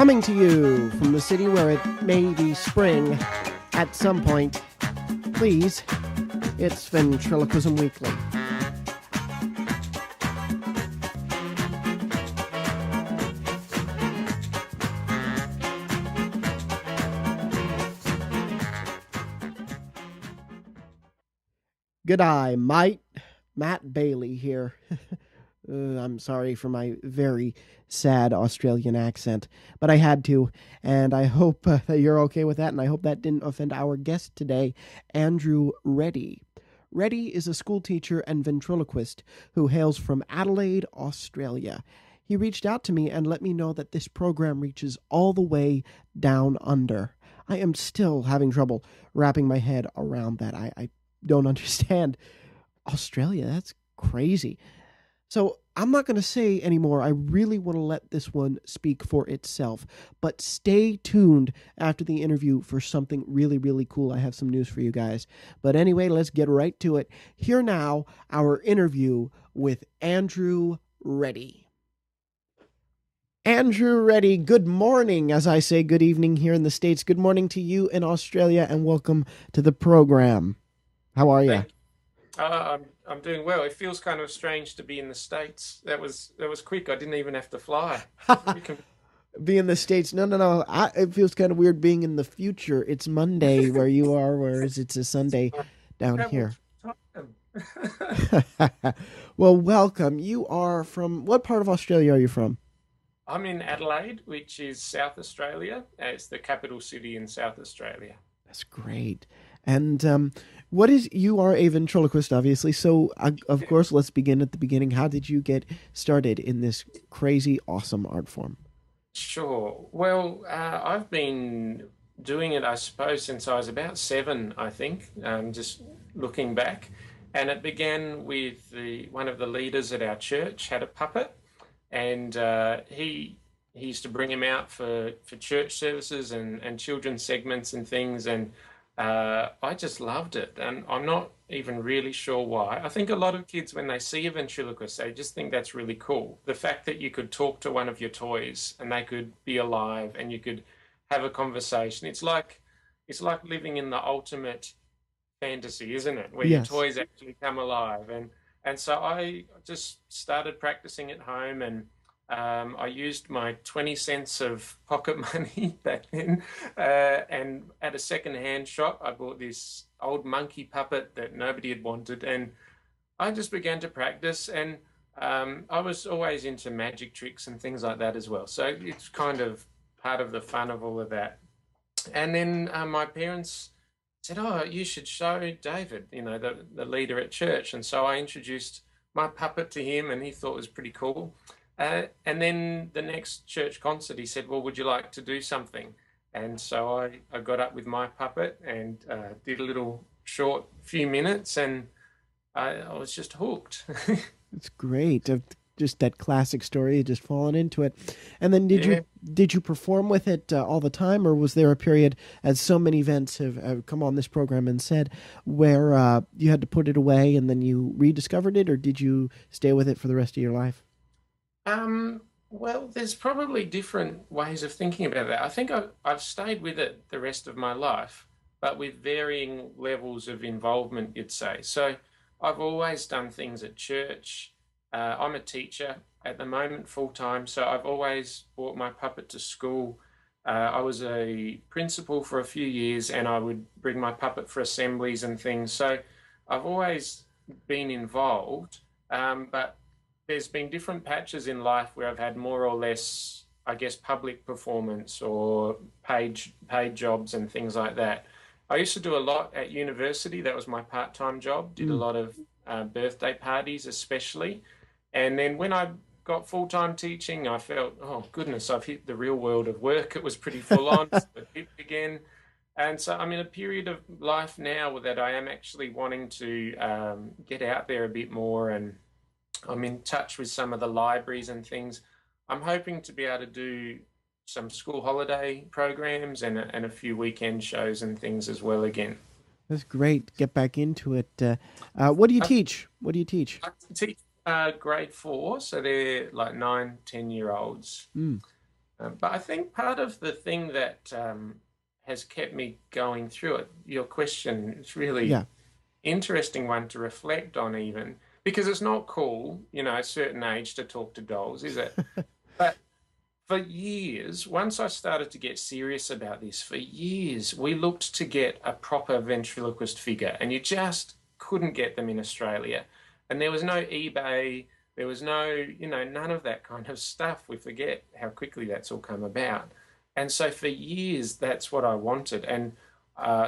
Coming to you from the city where it may be spring at some point, please, it's Ventriloquism Weekly. G'day, mate. Matt Bailey here. I'm sorry for my very sad Australian accent, but I had to, and I hope that you're okay with that, and I hope that didn't offend our guest today, Andrew Reddy. Reddy is a school teacher and ventriloquist who hails from Adelaide, Australia. He reached out to me and let me know that this program reaches all the way down under. I am still having trouble wrapping my head around that. I don't understand. Australia, that's crazy. So I'm not going to say anymore. I really want to let this one speak for itself. But stay tuned after the interview for something really, really cool. I have some news for you guys. But anyway, let's get right to it. Here now, our interview with Andrew Reddy. Andrew Reddy, good morning. As I say, good evening here in the States. Good morning to you in Australia, and welcome to the program. How are you? I'm doing well. It feels kind of strange to be in the States. That was quick. I didn't even have to fly. You can... Be in the States. No. It feels kind of weird being in the future. It's Monday where you are, whereas it's a Sunday down here. Well, welcome. You are from, what part of Australia are you from? I'm in Adelaide, which is South Australia. It's the capital city in South Australia. That's great. And you are a ventriloquist, obviously. So, of course, let's begin at the beginning. How did you get started in this crazy, awesome art form? Sure. Well, I've been doing it, I suppose, since I was about 7, I think, just looking back. And it began with one of the leaders at our church had a puppet, and he used to bring him out for church services and children's segments and things, and I just loved it, and I'm not even really sure why. I think a lot of kids, when they see a ventriloquist, they just think that's really cool. The fact that you could talk to one of your toys and they could be alive and you could have a conversation. It's like living in the ultimate fantasy, isn't it? Where your Yes. toys actually come alive. And so I just started practicing at home, and I used my 20 cents of pocket money back then, and at a second-hand shop, I bought this old monkey puppet that nobody had wanted, and I just began to practice, and I was always into magic tricks and things like that as well. So it's kind of part of the fun of all of that. And then my parents said, "Oh, you should show David, the leader at church." And so I introduced my puppet to him, and he thought it was pretty cool. And then the next church concert, he said, "Well, would you like to do something?" And so I got up with my puppet and did a little short few minutes, and I was just hooked. It's great. Just that classic story, you just fallen into it. And then did Yeah. you perform with it all the time, or was there a period, as so many events have come on this program and said, where you had to put it away and then you rediscovered it, or did you stay with it for the rest of your life? Well, there's probably different ways of thinking about that. I think I've stayed with it the rest of my life, but with varying levels of involvement, you'd say. So I've always done things at church. I'm a teacher at the moment, full time, so I've always brought my puppet to school. I was a principal for a few years, and I would bring my puppet for assemblies and things. So I've always been involved, but there's been different patches in life where I've had more or less, I guess, public performance or paid jobs and things like that. I used to do a lot at university. That was my part-time job. Did a Mm. lot of birthday parties, especially. And then when I got full-time teaching, I felt, oh goodness, I've hit the real world of work. It was pretty full on. So it hit again. And so I'm in a period of life now that I am actually wanting to get out there a bit more, and I'm in touch with some of the libraries and things. I'm hoping to be able to do some school holiday programs and a few weekend shows and things as well again. That's great. Get back into it. What do you I, teach? What do you teach? I teach grade 4, so they're like 9, 10-year olds. Mm. But I think part of the thing that has kept me going through it, your question is really Yeah. interesting one to reflect on, even because it's not cool, a certain age to talk to dolls, is it? But for years, once I started to get serious about this, for years, we looked to get a proper ventriloquist figure, and you just couldn't get them in Australia. And there was no eBay, there was no, none of that kind of stuff. We forget how quickly that's all come about. And so for years, that's what I wanted. And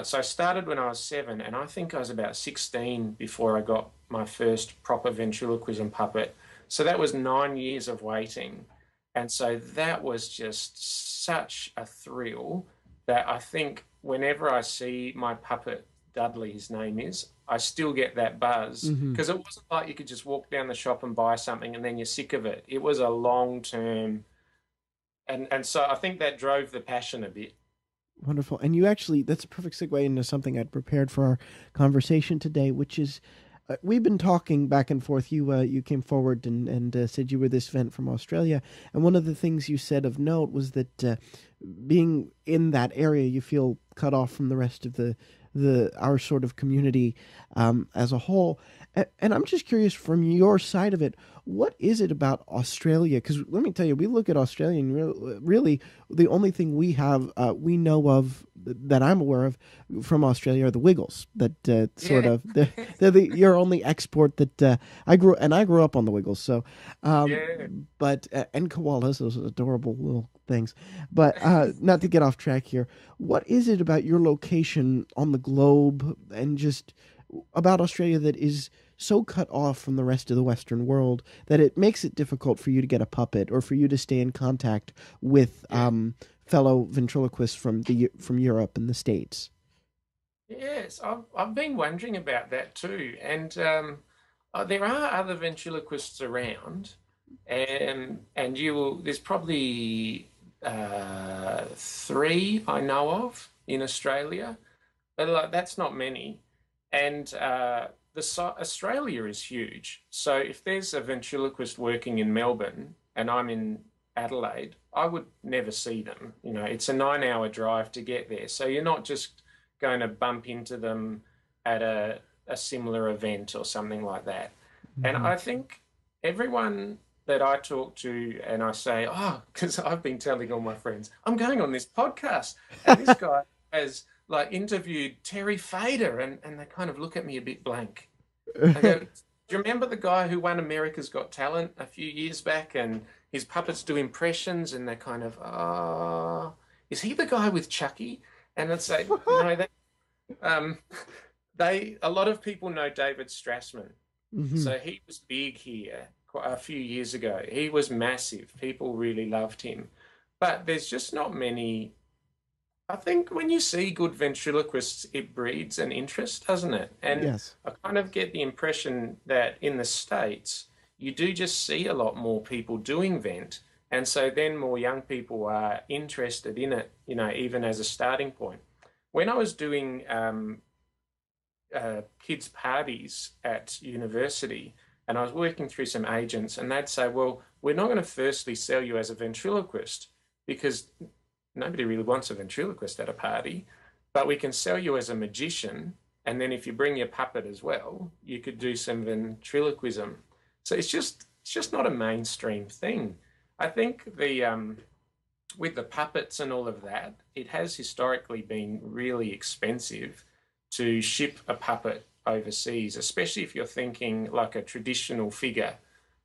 so I started when I was 7, and I think I was about 16 before I got my first proper ventriloquism puppet. So that was 9 years of waiting. And so that was just such a thrill that I think whenever I see my puppet, Dudley, his name is, I still get that buzz Hmm. because it wasn't like you could just walk down the shop and buy something and then you're sick of it. It was a long term, and so I think that drove the passion a bit. Wonderful. And you actually, that's a perfect segue into something I'd prepared for our conversation today, which is we've been talking back and forth. You came forward and said you were this vent from Australia. And one of the things you said of note was that being in that area, you feel cut off from the rest of our sort of community as a whole. And I'm just curious from your side of it, what is it about Australia? Because let me tell you, we look at Australia and really the only thing we know of that I'm aware of from Australia are the Wiggles. That sort Yeah, of they're your only export that I grew up on the Wiggles. So, yeah. but and koalas, those adorable little things. But not to get off track here, what is it about your location on the globe and just about Australia that is so cut off from the rest of the Western world that it makes it difficult for you to get a puppet or for you to stay in contact with Yeah. fellow ventriloquists from Europe and the States? Yes, I've been wondering about that too, and there are other ventriloquists around, and there's probably three I know of in Australia, but like that's not many, and Australia is huge. So if there's a ventriloquist working in Melbourne and I'm in Adelaide, I would never see them. It's a 9 hour drive to get there, so you're not just going to bump into them at a similar event or something like that. And Hmm. I think everyone that I talk to and I say, oh, because I've been telling all my friends, I'm going on this podcast, and this guy has like interviewed Terry Fader, and they kind of look at me a bit blank. I go, do you remember the guy who won America's Got Talent a few years back and his puppets do impressions and they're kind of, is he the guy with Chucky? And I'd say, no, um, a lot of people know David Strassman. Hmm. So he was big here quite a few years ago. He was massive. People really loved him. But there's just not many. I think when you see good ventriloquists, it breeds an interest, doesn't it? And Yes. I kind of get the impression that in the States, you do just see a lot more people doing vent. And so then more young people are interested in it, even as a starting point. When I was doing kids' parties at university, and I was working through some agents, and they'd say, well, we're not going to firstly sell you as a ventriloquist because nobody really wants a ventriloquist at a party, but we can sell you as a magician. And then if you bring your puppet as well, you could do some ventriloquism. So it's just not a mainstream thing. I think the with the puppets and all of that, it has historically been really expensive to ship a puppet overseas, especially if you're thinking like a traditional figure.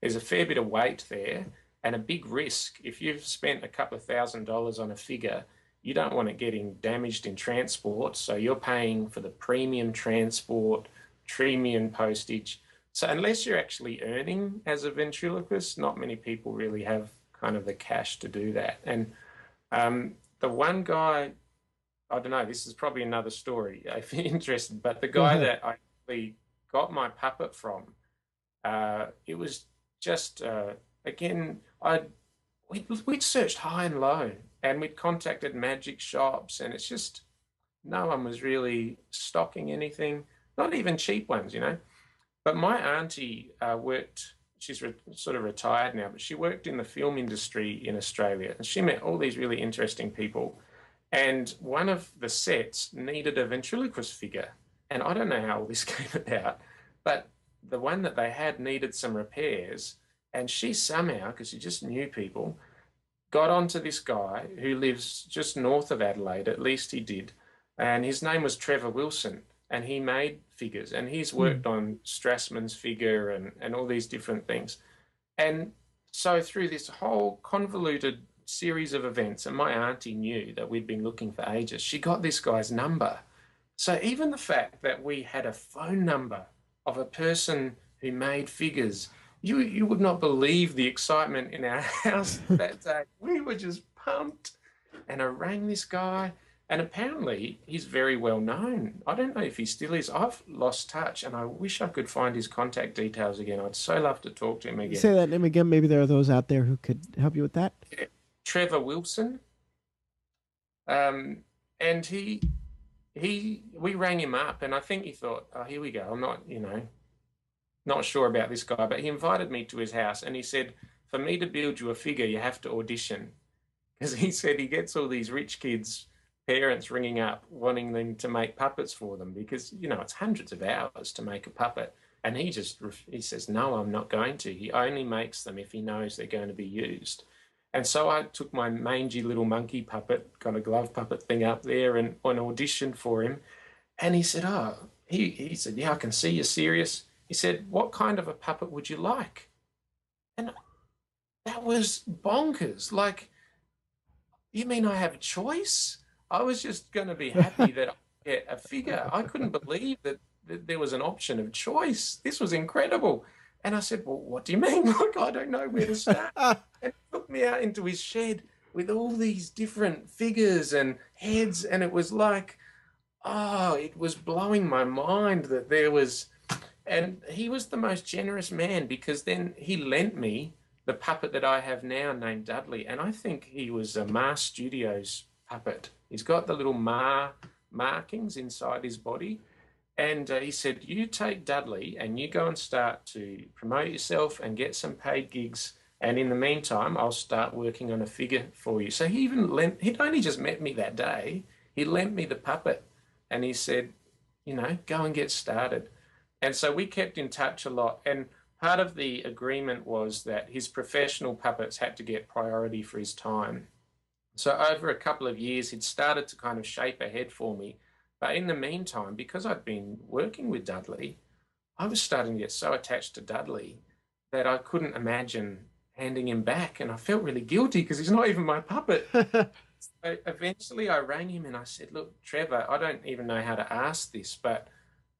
There's a fair bit of weight there and a big risk. If you've spent a couple of $1,000s on a figure, you don't want it getting damaged in transport. So you're paying for the premium transport, premium postage. So unless you're actually earning as a ventriloquist, not many people really have kind of the cash to do that. And the one guy, I don't know, this is probably another story if you're interested, but the Go guy ahead. that I actually got my puppet from, it was just, again, we'd searched high and low and we'd contacted magic shops, and it's just no one was really stocking anything, not even cheap ones. But my auntie worked. she's sort of retired now, but she worked in the film industry in Australia, and she met all these really interesting people. And one of the sets needed a ventriloquist figure, and I don't know how all this came about, but the one that they had needed some repairs, and she somehow, because she just knew people, got onto this guy who lives just north of Adelaide, at least he did, and his name was Trevor Wilson, and he made figures, and he's Hmm. worked on Strassman's figure and all these different things. And so through this whole convoluted series of events, and my auntie knew that we'd been looking for ages, she got this guy's number. So even the fact that we had a phone number of a person who made figures, you would not believe the excitement in our house that day. We were just pumped. And I rang this guy, and apparently he's very well known. I don't know if he still is. I've lost touch, and I wish I could find his contact details again. I'd so love to talk to him Say again. that name again. Maybe there are those out there who could help you with that. Trevor Wilson. Um, and we rang him up, and I think he thought, oh, here we go. I'm not, not sure about this guy, but he invited me to his house, and he said, for me to build you a figure, you have to audition. Because he said he gets all these rich kids' parents ringing up wanting them to make puppets for them because, it's hundreds of hours to make a puppet. And he says, no, I'm not going to. He only makes them if he knows they're going to be used. And so I took my mangy little monkey puppet, got a glove puppet thing up there and an audition for him. And he said, he said, yeah, I can see you're serious. He said, what kind of a puppet would you like? And that was bonkers. Like, you mean I have a choice? I was just going to be happy that I get a figure. I couldn't believe that there was an option of choice. This was incredible. And I said, well, what do you mean? Like, I don't know where to start. And he took me out into his shed with all these different figures and heads. And it was like, oh, it was blowing my mind that there was. And he was the most generous man because then he lent me the puppet that I have now named Dudley. And I think he was a Ma Studios puppet. He's got the little Ma markings inside his body. And he said, you take Dudley and you go and start to promote yourself and get some paid gigs. And in the meantime, I'll start working on a figure for you. So he'd only just met me that day. He lent me the puppet and he said, go and get started. And so we kept in touch a lot. And part of the agreement was that his professional puppets had to get priority for his time. So over a couple of years, he'd started to kind of shape ahead for me. But in the meantime, because I'd been working with Dudley, I was starting to get so attached to Dudley that I couldn't imagine handing him back. And I felt really guilty because he's not even my puppet. So eventually I rang him and I said, look, Trevor, I don't even know how to ask this, but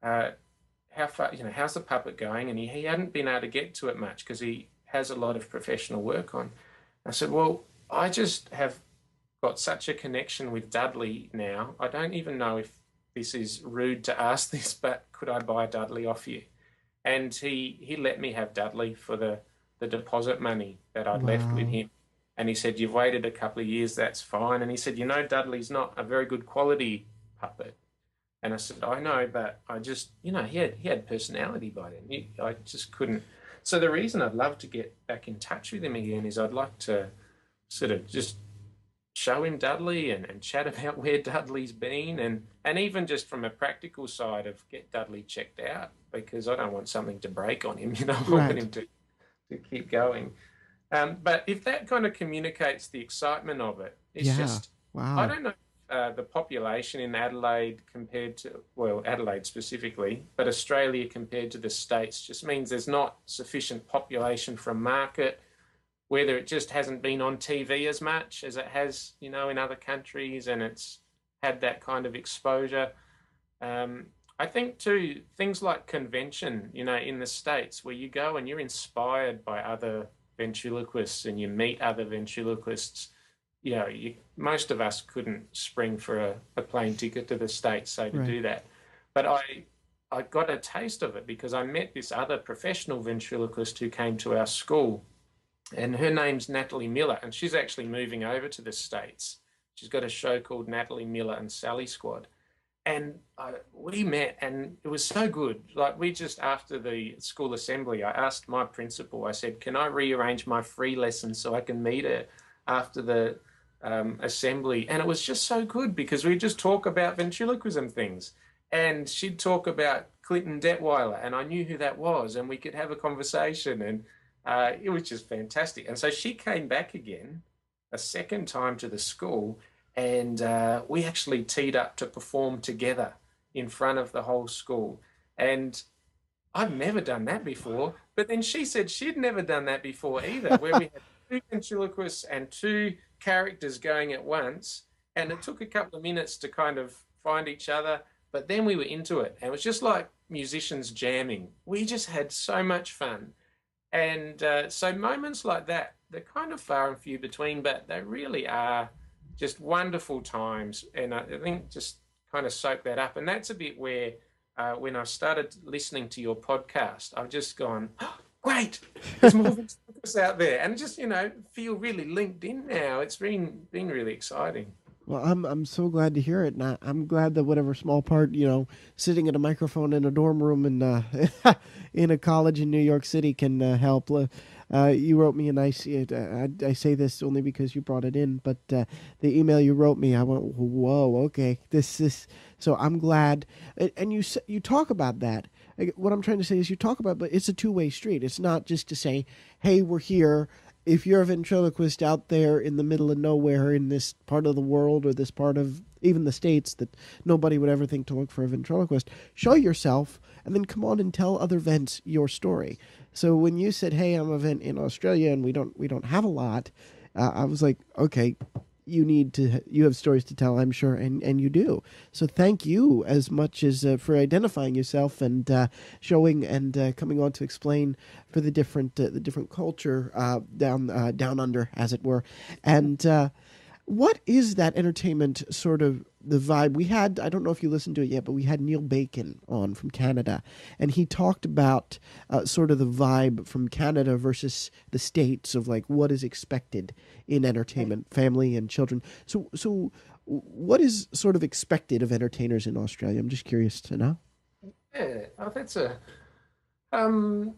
how far, how's the puppet going? And he hadn't been able to get to it much because he has a lot of professional work on. I said, well, I just have got such a connection with Dudley now. I don't even know if this is rude to ask this, but could I buy Dudley off you? And he let me have Dudley for the deposit money that I'd left with Wow. him. And he said, you've waited a couple of years, that's fine. And he said, Dudley's not a very good quality puppet. And I said, I know, but I just, he had personality by then. I just couldn't. So the reason I'd love to get back in touch with him again is I'd like to sort of just show him Dudley and chat about where Dudley's been and even just from a practical side of get Dudley checked out because I don't want something to break on him, I want Right. him to keep going. But if that kind of communicates the excitement of it, it's Yeah. just, I Wow. don't know the population in Adelaide compared to, well, Adelaide specifically, but Australia compared to the States just means there's not sufficient population for a market, whether it just hasn't been on TV as much as it has, in other countries and it's had that kind of exposure. I think too, things like convention, in the States where you go and you're inspired by other ventriloquists and you meet other ventriloquists. Most of us couldn't spring for a plane ticket to the States, say, to Right. do that. But I got a taste of it because I met this other professional ventriloquist who came to our school, and her name's Natalie Miller, and she's actually moving over to the States. She's got a show called Natalie Miller and Sally Squad. and we met, and it was so good. Like, we just, after the school assembly, I asked my principal, I said, can I rearrange my free lessons so I can meet her after the assembly? And it was just so good because we just talk about ventriloquism things. And she'd talk about Clinton Detweiler, and I knew who that was, and we could have a conversation, and it was just fantastic. And so she came back again a second time to the school, and we actually teed up to perform together in front of the whole school. And I've never done that before. But then she said she'd never done that before either, where we had two ventriloquists and two characters going at once. And it took a couple of minutes to kind of find each other, but then we were into it. And it was just like musicians jamming. We just had so much fun. And so moments like that, they're kind of far and few between, but they really are just wonderful times. And I think just kind of soak that up. And that's a bit where when I started listening to your podcast, I've just gone, oh, great, there's more ventriloquists out there. And just, feel really linked in now. It's been really exciting. Well, I'm so glad to hear it, and I'm glad that whatever small part, sitting at a microphone in a dorm room in in a college in New York City can help. You wrote me a nice. I say this only because you brought it in, but the email you wrote me, I went, whoa, okay, this is. So I'm glad, and you talk about that. What I'm trying to say is you talk about, but it's a two-way street. It's not just to say, hey, we're here. If you're a ventriloquist out there in the middle of nowhere in this part of the world or this part of even the States that nobody would ever think to look for a ventriloquist, show yourself and then come on and tell other vents your story. So when you said, hey, I'm a vent in Australia and we don't have a lot, I was like, okay, you have stories to tell, I'm sure, and you do. So thank you as much as for identifying yourself and showing and coming on to explain for the different culture down under, as it were. And what is that entertainment sort of the vibe we had? I don't know if you listened to it yet, but we had Neil Bacon on from Canada, and he talked about sort of the vibe from Canada versus the States of like what is expected in entertainment, family and children. So what is sort of expected of entertainers in Australia? I'm just curious to know. Yeah, that's um,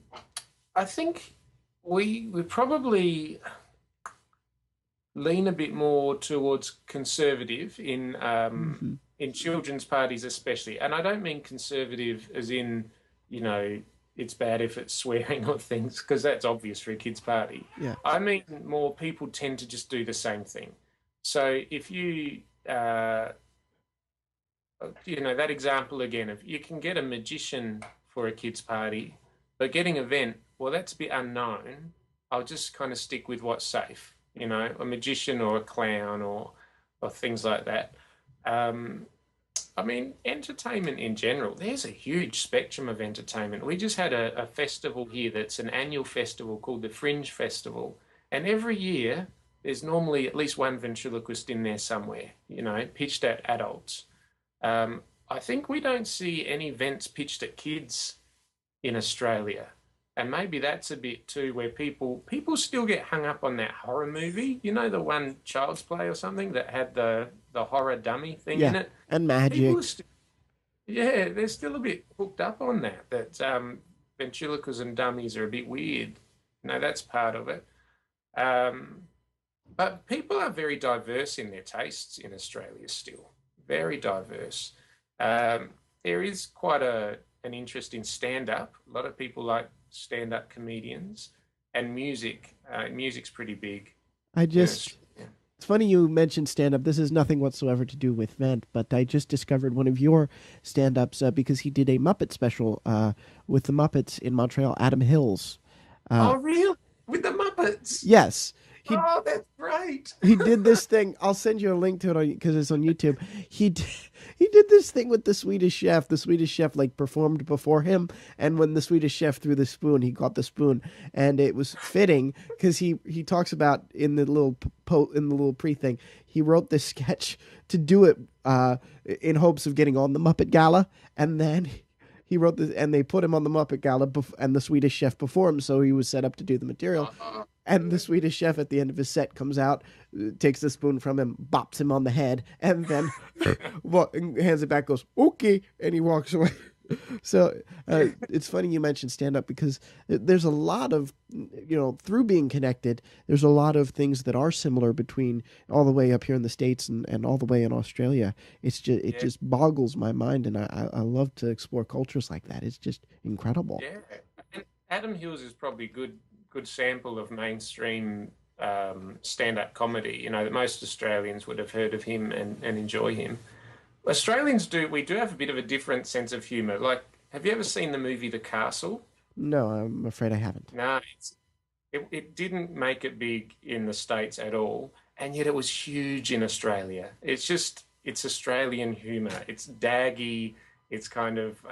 I think we probably lean a bit more towards conservative Hmm. in children's parties especially. And I don't mean conservative as in, you know, it's bad if it's swearing or things, because that's obvious for a kid's party. Yeah. I mean more people tend to just do the same thing. So if uh, that example again, if you can get a magician for a kid's party, but getting a vent, well, that's a bit unknown. I'll just kind of stick with what's safe, a magician or a clown or things like that. Um, I mean, entertainment in general, there's a huge spectrum of entertainment. We just had a festival here that's an annual festival called the Fringe Festival. And every year, there's normally at least one ventriloquist in there somewhere, pitched at adults. I think we don't see any events pitched at kids in Australia. And maybe that's a bit too where people still get hung up on that horror movie, the one Child's Play or something that had the horror dummy thing Yeah. in it. And People are magic. still, yeah, they're still a bit hooked up on that ventriloquism dummies are a bit weird. That's part of it. Um, but people are very diverse in their tastes in Australia still, very diverse. Um, there is quite an interest in stand up. A lot of people like stand up comedians and music. Music's pretty big I in just Australia. It's funny you mentioned stand up. This has nothing whatsoever to do with Vent, but I just discovered one of your stand ups because he did a Muppet special with the Muppets in Montreal, Adam Hills. Uh, Oh, really? With the Muppets? yes, he Oh, that's great. he did this thing. I'll send you a link to it because it's on YouTube. He did this thing with the Swedish chef. The Swedish chef like performed before him, and when the Swedish chef threw the spoon, he got the spoon, and it was fitting because he talks about in the little in the little pre thing. He wrote this sketch to do it in hopes of getting on the Muppet Gala, and then he wrote this, and they put him on the Muppet Gala, and the Swedish chef before him, so he was set up to do the material. And the Swedish chef at the end of his set comes out, takes the spoon from him, bops him on the head, and then hands it back, goes, okay, and he walks away. So it's funny you mentioned stand up because there's a lot of, through being connected, there's a lot of things that are similar between all the way up here in the States and all the way in Australia. It Yeah, just boggles my mind. And I love to explore cultures like that. It's just incredible. yeah. And Adam Hills is probably good sample of mainstream stand-up comedy. You know, that most Australians would have heard of him and enjoy him. Australians do. We do have a bit of a different sense of humor. Like, have you ever seen the movie The Castle? No, I'm afraid I haven't. No, it didn't make it big in the States at all, and yet it was huge in Australia. It's Australian humor. It's daggy. It's kind of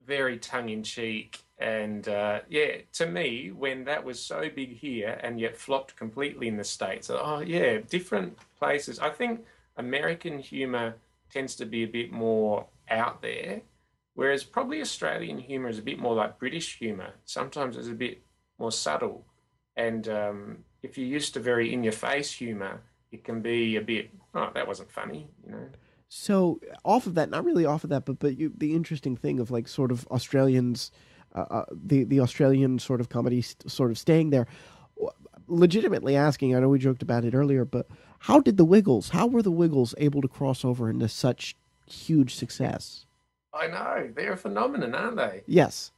very tongue in cheek. And yeah, to me, when that was so big here and yet flopped completely in the States, oh yeah, different places. I think American humor tends to be a bit more out there, whereas probably Australian humor is a bit more like British humor. Sometimes it's a bit more subtle. And if you're used to very in your face humor, it can be a bit, oh, that wasn't funny, you know? So off of that, not really off of that, but the interesting thing of like sort of Australians, the Australian sort of comedy sort of staying there. Legitimately asking, I know we joked about it earlier, but how were the Wiggles able to cross over into such huge success? I know, they're a phenomenon, aren't they? Yes,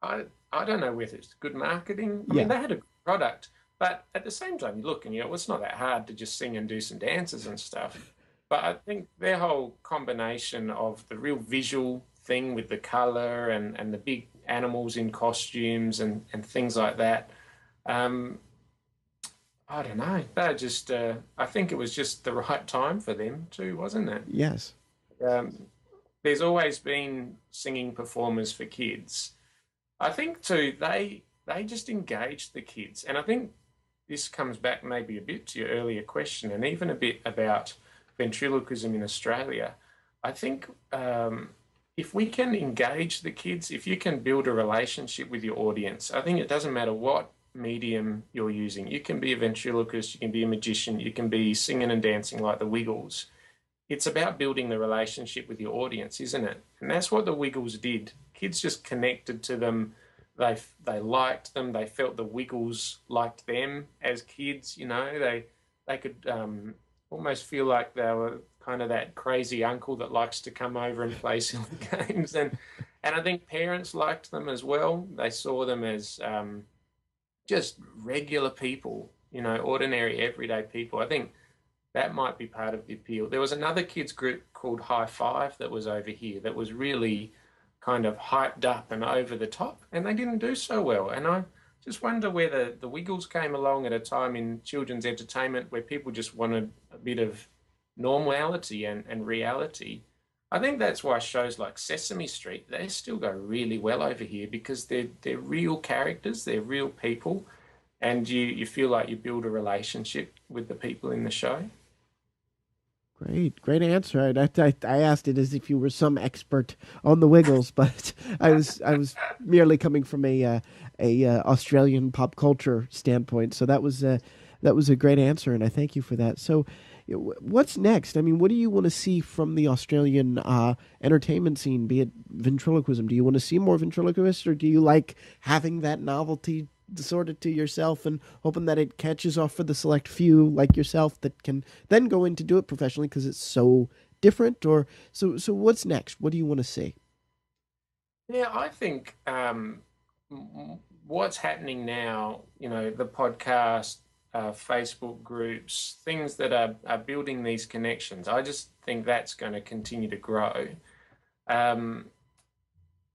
I don't know whether it's good marketing. I mean, yeah, they had a good product, but at the same time, you look and well, it's not that hard to just sing and do some dances and stuff. But I think their whole combination of the real visual thing with the color and the big animals in costumes and things like that, um, I don't know. They're just, I think it was just the right time for them too, wasn't it? yes. Um, there's always been singing performers for kids. I think too, they just engage the kids. And I think this comes back maybe a bit to your earlier question and even a bit about ventriloquism in Australia. I think if we can engage the kids, if you can build a relationship with your audience, I think it doesn't matter what medium you're using. You can be a ventriloquist, you can be a magician, you can be singing and dancing like the Wiggles. It's about building the relationship with your audience, isn't it? And that's what the Wiggles did. Kids just connected to them. They liked them. They felt the Wiggles liked them as kids. You know, they could almost feel like they were kind of that crazy uncle that likes to come over and play silly games. And I think parents liked them as well. They saw them as just regular people. You know, ordinary, everyday people. I think that might be part of the appeal. There was another kids group called High Five that was over here that was really kind of hyped up and over the top, and they didn't do so well. And I just wonder whether the Wiggles came along at a time in children's entertainment where people just wanted a bit of normality and reality. I think that's why shows like Sesame Street, they still go really well over here because they're real characters, they're real people, and you feel like you build a relationship with the people in the show. Great answer. I asked it as if you were some expert on the Wiggles, but I was merely coming from a Australian pop culture standpoint. So that was a great answer, and I thank you for that. So, what's next? I mean, what do you want to see from the Australian entertainment scene? Be it ventriloquism? Do you want to see more ventriloquists, or do you like having that novelty sort of to yourself and hoping that it catches off for the select few like yourself that can then go in to do it professionally because it's so different? Or so what's next? What do you want to see? Yeah, I think what's happening now, you know, the podcast, Facebook groups, things that are building these connections, I just think that's going to continue to grow. Um,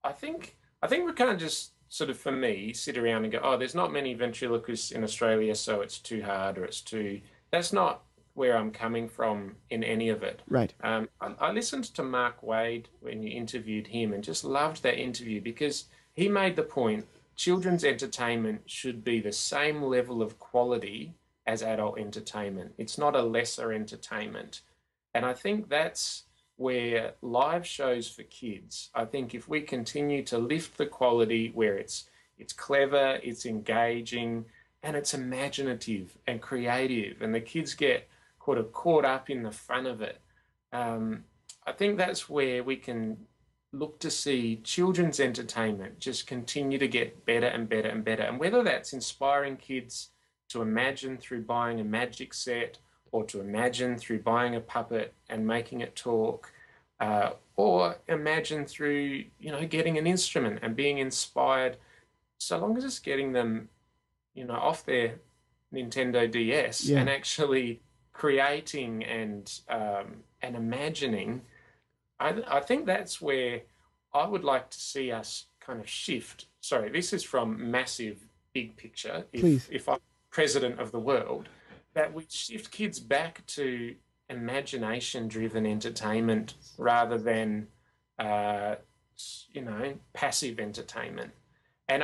I think we can't just sort of, for me, sit around and go, oh, there's not many ventriloquists in Australia, so it's too hard or it's too. That's not where I'm coming from in any of it. Right. I listened to Mark Wade when you interviewed him and just loved that interview because he made the point children's entertainment should be the same level of quality as adult entertainment. It's not a lesser entertainment. And I think that's where live shows for kids, I think if we continue to lift the quality where it's it's clever, it's engaging, and it's imaginative and creative, and the kids get caught up in the fun of it. Um, I think that's where we can look to see children's entertainment just continue to get better and better and better. And whether that's inspiring kids to imagine through buying a magic set or to imagine through buying a puppet and making it talk, or imagine through, getting an instrument and being inspired, so long as it's getting them, off their Nintendo DS Yeah, and actually creating and imagining. I think that's where I would like to see us kind of shift. Sorry, this is from massive big picture. If please. if I'm president of the world, that we shift kids back to imagination-driven entertainment rather than uh, passive entertainment. And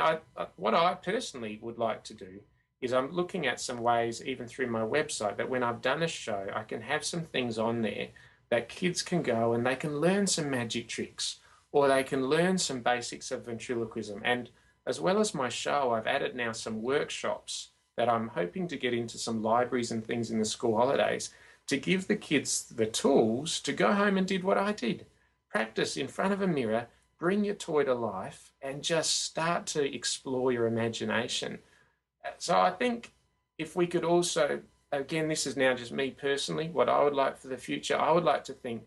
what I personally would like to do is I'm looking at some ways, even through my website, that when I've done a show, I can have some things on there that kids can go and they can learn some magic tricks or they can learn some basics of ventriloquism. And as well as my show, I've added now some workshops that I'm hoping to get into some libraries and things in the school holidays to give the kids the tools to go home and did what I did. Practice in front of a mirror, bring your toy to life, and just start to explore your imagination. So I think if we could also, again, this is now just me personally, what I would like for the future, I would like to think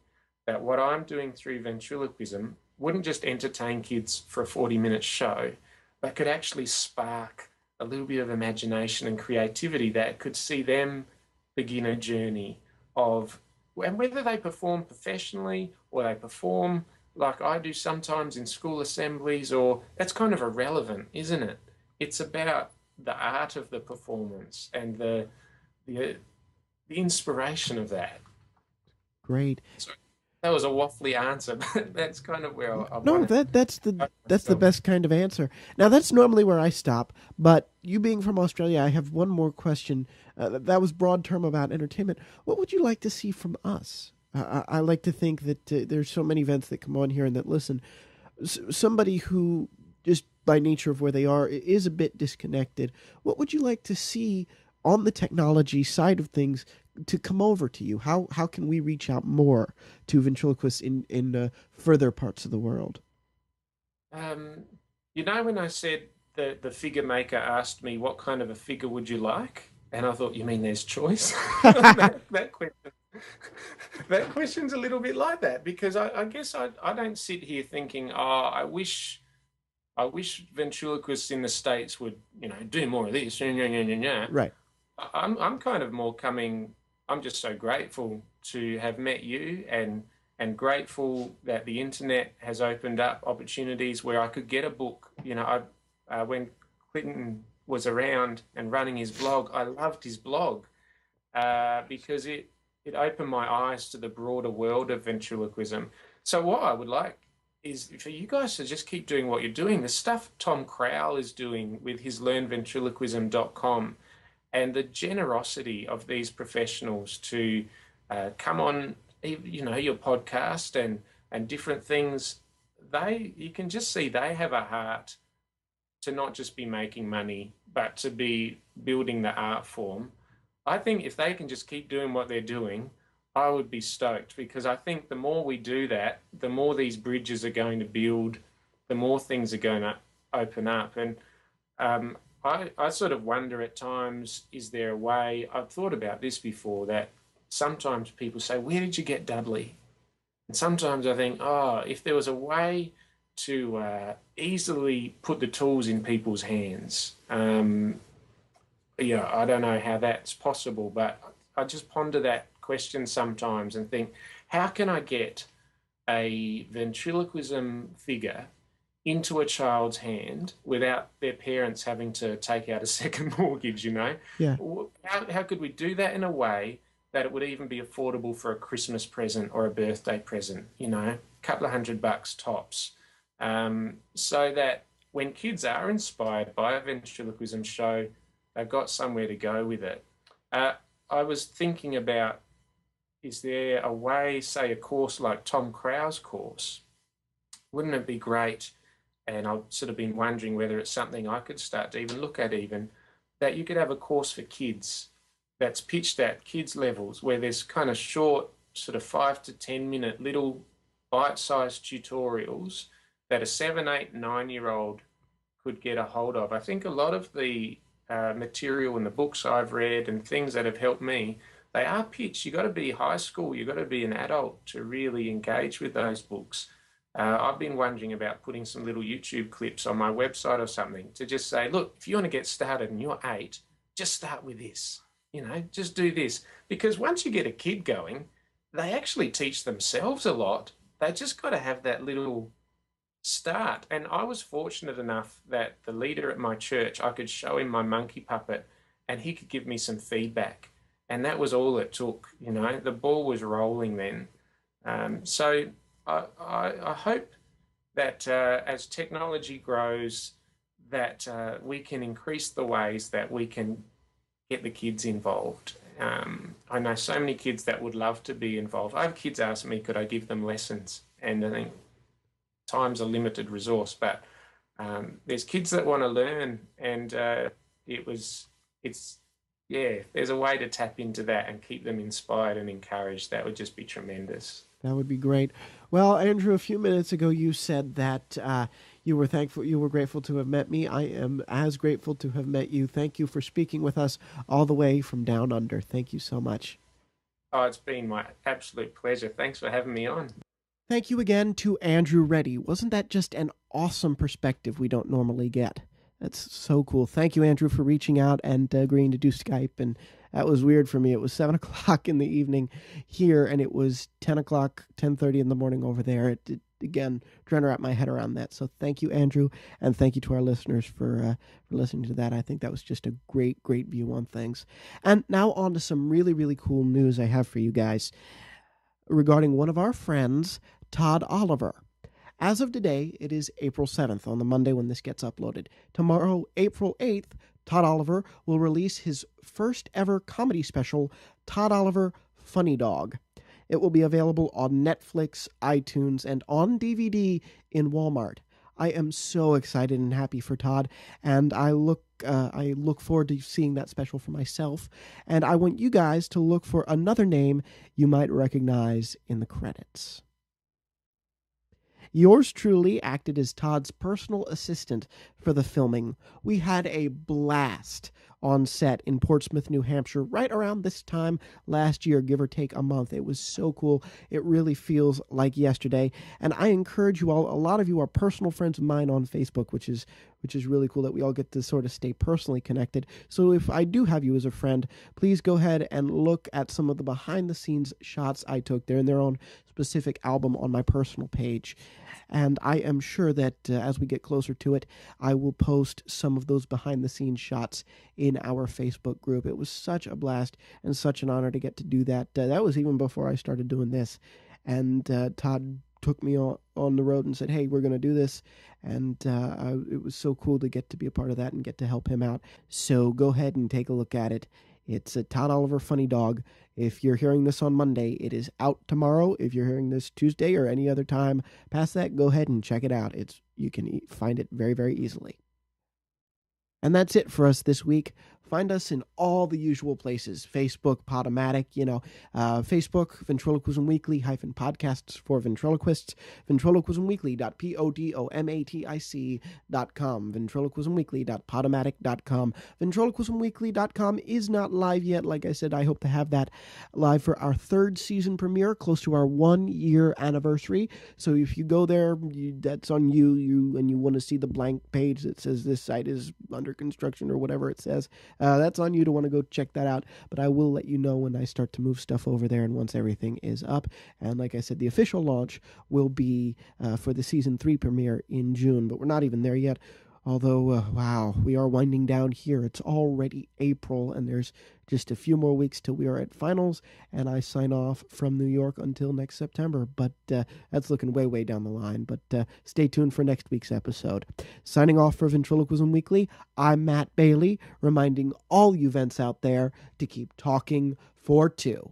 that what I'm doing through ventriloquism wouldn't just entertain kids for a 40-minute show, but could actually spark a little bit of imagination and creativity that could see them begin a journey of, and whether they perform professionally or they perform like I do sometimes in school assemblies, or that's kind of irrelevant, isn't it? It's about the art of the performance and the the inspiration of that. Great. So that was a waffly answer, but that's kind of where I No, want to that's the myself. best kind of answer. Now that's normally where I stop, but you being from Australia, I have one more question. That was broad term about entertainment. What would you like to see from us? I like to think that there's so many events that come on here and that listen. Somebody who just by nature of where they are is a bit disconnected. What would you like to see on the technology side of things to come over to you? How can we reach out more to ventriloquists in further parts of the world? Um, when I said the figure maker asked me what kind of a figure would you like, and I thought, you mean there's choice? That question, that question's a little bit like that because I guess I don't sit here thinking, oh, I wish ventriloquists in the States would, do more of this. Right. I'm kind of more coming. I'm just so grateful to have met you and grateful that the internet has opened up opportunities where I could get a book. When Clinton was around and running his blog, I loved his blog because it opened my eyes to the broader world of ventriloquism. So what I would like is for you guys to just keep doing what you're doing. The stuff Tom Crowell is doing with his learnventriloquism.com and the generosity of these professionals to come on, your podcast and different things. You can just see they have a heart to not just be making money, but to be building the art form. I think if they can just keep doing what they're doing, I would be stoked because I think the more we do that, the more these bridges are going to build, the more things are going to open up. And I sort of wonder at times, is there a way? I've thought about this before that sometimes people say, where did you get Dudley? And sometimes I think, oh, if there was a way to easily put the tools in people's hands, I don't know how that's possible, but I just ponder that question sometimes and think, how can I get a ventriloquism figure into a child's hand without their parents having to take out a second mortgage? Yeah. How could we do that in a way that it would even be affordable for a Christmas present or a birthday present, a couple of $100 tops, so that when kids are inspired by a ventriloquism show, they've got somewhere to go with it. I was thinking about, is there a way, say a course like Tom Crowell's course, wouldn't it be great and I've sort of been wondering whether it's something I could start to even look at, even that you could have a course for kids that's pitched at kids levels, where there's kind of short, sort of 5 to 10 minute little bite-sized tutorials that a 7, 8, 9-year-old could get a hold of. I think a lot of the material in the books I've read and things that have helped me, they are pitched. You've got to be high school, you've got to be an adult to really engage with those books. I've been wondering about putting some little YouTube clips on my website or something to just say, look, if you want to get started and you're 8, just start with this. Just do this. Because once you get a kid going, they actually teach themselves a lot. They just got to have that little start. And I was fortunate enough that the leader at my church, I could show him my monkey puppet and he could give me some feedback. And that was all it took. The ball was rolling then. So I hope that as technology grows, that we can increase the ways that we can get the kids involved. I know so many kids that would love to be involved. I have kids ask me, could I give them lessons? And I think time's a limited resource, but there's kids that want to learn, and there's a way to tap into that and keep them inspired and encouraged. That would just be tremendous. That would be great. Well, Andrew, a few minutes ago you said that you were grateful to have met me. I am as grateful to have met you. Thank you for speaking with us all the way from down under. Thank you so much. Oh, it's been my absolute pleasure. Thanks for having me on. Thank you again to Andrew Reddy. Wasn't that just an awesome perspective we don't normally get? That's so cool. Thank you, Andrew, for reaching out and agreeing to do Skype. And that was weird for me. It was 7 o'clock in the evening here, and it was 10 o'clock, 10:30 in the morning over there. Again, trying to wrap my head around that. So thank you, Andrew, and thank you to our listeners for listening to that. I think that was just a great, great view on things. And now on to some really, really cool news I have for you guys regarding one of our friends, Todd Oliver. As of today, it is April 7th, on the Monday when this gets uploaded. Tomorrow, April 8th, Todd Oliver will release his first ever comedy special, Todd Oliver Funny Dog. It will be available on Netflix, iTunes, and on DVD in Walmart. I am so excited and happy for Todd, and I look forward to seeing that special for myself. And I want you guys to look for another name you might recognize in the credits. Yours truly acted as Todd's personal assistant for the filming. We had a blast on set in Portsmouth, New Hampshire, right around this time last year, give or take a month. It was so cool. It really feels like yesterday. And I encourage you all, a lot of you are personal friends of mine on Facebook, which is really cool that we all get to sort of stay personally connected. So if I do have you as a friend, please go ahead and look at some of the behind-the-scenes shots I took. They're in their own specific album on my personal page. And I am sure that as we get closer to it, I will post some of those behind-the-scenes shots in our Facebook group. It was such a blast and such an honor to get to do that. That was even before I started doing this. And Todd took me on the road and said, hey, we're going to do this. And it was so cool to get to be a part of that and get to help him out. So go ahead and take a look at it. It's a Todd Oliver Funny Dog. If you're hearing this on Monday, it is out tomorrow. If you're hearing this Tuesday or any other time past that, go ahead and check it out. You can find it very, very easily. And that's it for us this week. Find us in all the usual places. Facebook, Podomatic, Facebook, Ventriloquism Weekly, -podcasts for ventriloquists, ventriloquismweekly.podomatic.com, ventriloquismweekly.podomatic.com. Ventriloquismweekly.com is not live yet. Like I said, I hope to have that live for our 3rd season premiere, close to our 1-year anniversary. So if you go there, that's on you, and you want to see the blank page that says this site is under construction or whatever it says. That's on you to want to go check that out, but I will let you know when I start to move stuff over there and once everything is up. And like I said, the official launch will be for the season 3 premiere in June, but we're not even there yet. Although, wow, we are winding down here. It's already April, and there's just a few more weeks till we are at finals, and I sign off from New York until next September. But that's looking way, way down the line. But stay tuned for next week's episode. Signing off for Ventriloquism Weekly, I'm Matt Bailey, reminding all you vents out there to keep talking for 2.